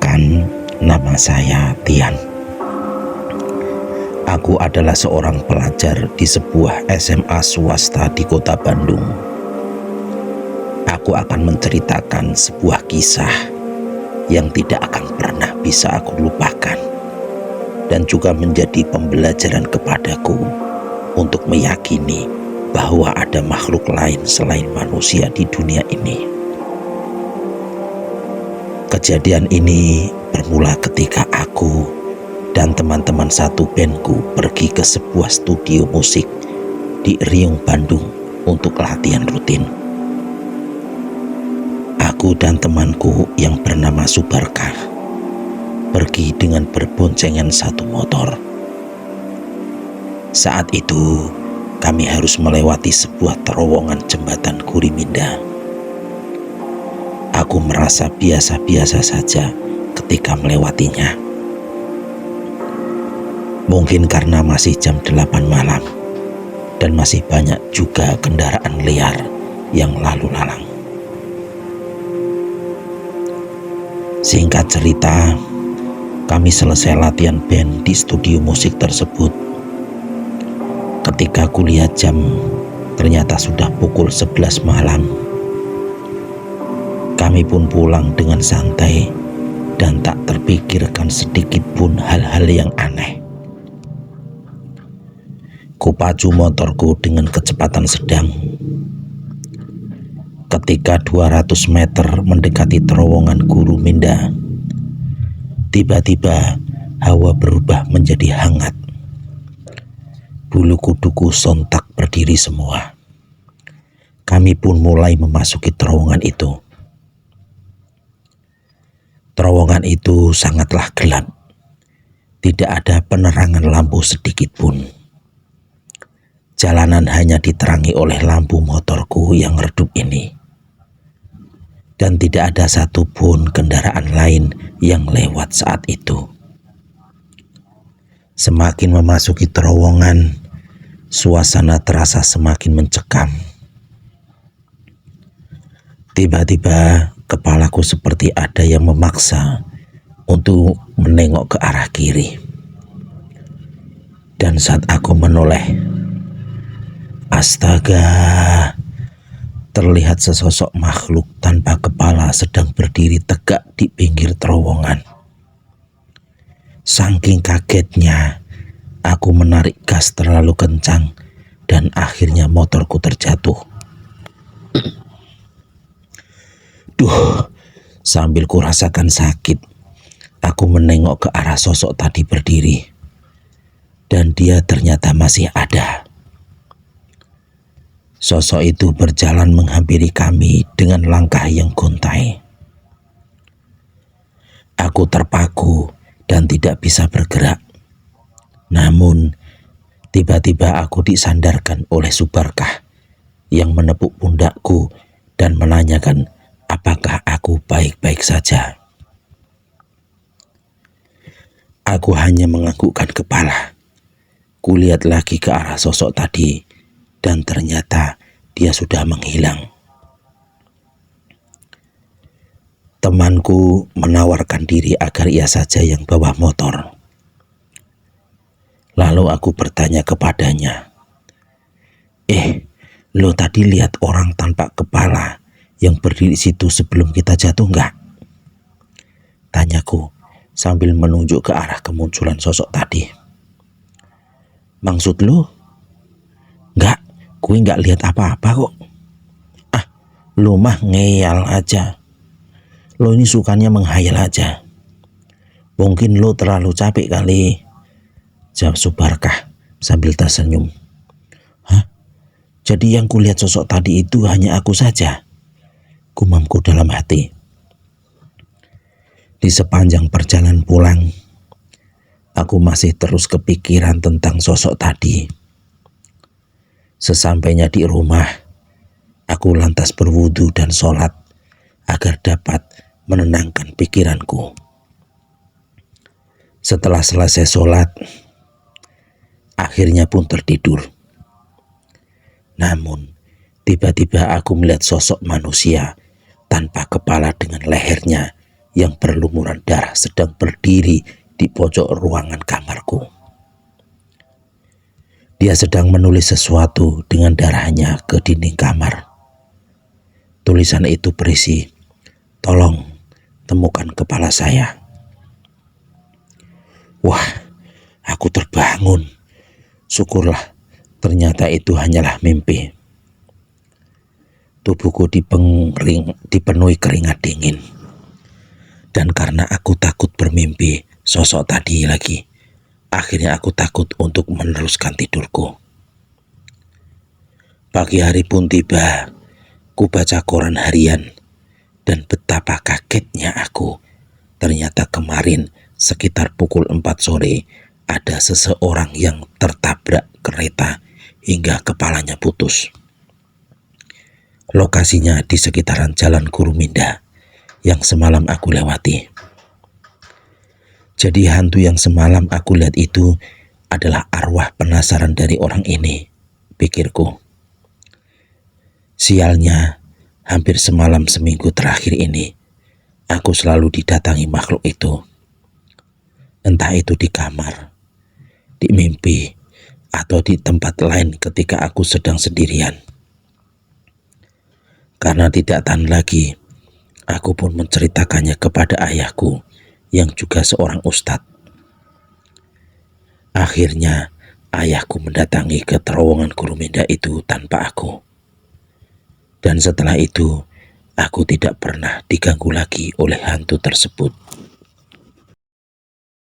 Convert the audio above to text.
Perkenalkan, nama saya Tian. Aku adalah seorang pelajar di sebuah SMA swasta di kota Bandung. Aku akan menceritakan sebuah kisah yang tidak akan pernah bisa aku lupakan, dan juga menjadi pembelajaran kepadaku untuk meyakini bahwa ada makhluk lain selain manusia di dunia ini. Kejadian ini bermula ketika aku dan teman-teman satu bandku pergi ke sebuah studio musik di Riung, Bandung untuk latihan rutin. Aku dan temanku yang bernama Subarkah pergi dengan berboncengan satu motor. Saat itu kami harus melewati sebuah terowongan jembatan Kuriminda. Aku merasa biasa-biasa saja ketika melewatinya. Mungkin karena masih jam 8 malam dan masih banyak juga kendaraan liar yang lalu lalang. Singkat cerita, kami selesai latihan band di studio musik tersebut. Ketika aku lihat jam, ternyata sudah pukul 11 malam. Kami pun pulang dengan santai dan tak terpikirkan sedikit pun hal-hal yang aneh. Kupacu motorku dengan kecepatan sedang. Ketika 200 meter mendekati terowongan Kuriminda, tiba-tiba hawa berubah menjadi hangat. Bulu kuduku sontak berdiri semua. Kami pun mulai memasuki terowongan itu. Terowongan itu sangatlah gelap. Tidak ada penerangan lampu sedikit pun. Jalanan hanya diterangi oleh lampu motorku yang redup ini. Dan tidak ada satupun kendaraan lain yang lewat saat itu. Semakin memasuki terowongan, suasana terasa semakin mencekam. Tiba-tiba kepalaku seperti ada yang memaksa untuk menengok ke arah kiri. Dan saat aku menoleh, astaga, terlihat sesosok makhluk tanpa kepala sedang berdiri tegak di pinggir terowongan. Saking kagetnya, aku menarik gas terlalu kencang dan akhirnya motorku terjatuh. Duh, sambil kurasakan sakit, aku menengok ke arah sosok tadi berdiri. Dan dia ternyata masih ada. Sosok itu berjalan menghampiri kami dengan langkah yang gontai. Aku terpaku dan tidak bisa bergerak. Namun, tiba-tiba aku disandarkan oleh Subarkah yang menepuk pundakku dan menanyakan apakah aku baik-baik saja. Aku hanya menganggukkan kepala. Kulihat lagi ke arah sosok tadi dan ternyata dia sudah menghilang. Temanku menawarkan diri agar ia saja yang bawa motor. Lalu aku bertanya kepadanya, lo tadi lihat orang tanpa kepala yang berdiri situ sebelum kita jatuh enggak? Tanyaku sambil menunjuk ke arah kemunculan sosok tadi. Maksud lo? Enggak, gue enggak lihat apa-apa kok. Lo mah ngeyal aja. Lo ini sukanya menghayal aja. Mungkin lo terlalu capek kali, jawab Subarkah sambil tersenyum. Hah? Jadi yang kulihat sosok tadi itu hanya aku saja? Gumamku dalam hati. Di sepanjang perjalanan pulang, aku masih terus kepikiran tentang sosok tadi. Sesampainya di rumah, aku lantas berwudu dan sholat agar dapat menenangkan pikiranku. Setelah selesai sholat, akhirnya pun tertidur. Namun, tiba-tiba aku melihat sosok manusia tanpa kepala dengan lehernya yang berlumuran darah sedang berdiri di pojok ruangan kamarku. Dia sedang menulis sesuatu dengan darahnya ke dinding kamar. Tulisan itu berisi, "Tolong temukan kepala saya." Wah, aku terbangun. Syukurlah, ternyata itu hanyalah mimpi. Tubuhku dipenuhi keringat dingin. Dan karena aku takut bermimpi sosok tadi lagi, akhirnya aku takut untuk meneruskan tidurku. Pagi hari pun tiba, ku baca koran harian, dan betapa kagetnya aku. Ternyata kemarin sekitar pukul 4 sore ada seseorang yang tertabrak kereta hingga kepalanya putus. Lokasinya di sekitaran Jalan Guruminda yang semalam aku lewati. Jadi hantu yang semalam aku lihat itu adalah arwah penasaran dari orang ini, pikirku. Sialnya, hampir semalam seminggu terakhir ini, aku selalu didatangi makhluk itu. Entah itu di kamar, di mimpi, atau di tempat lain ketika aku sedang sendirian. Karena tidak tahan lagi, aku pun menceritakannya kepada ayahku yang juga seorang ustadz. Akhirnya ayahku mendatangi ke terowongan Guruminda itu tanpa aku. Dan setelah itu, aku tidak pernah diganggu lagi oleh hantu tersebut.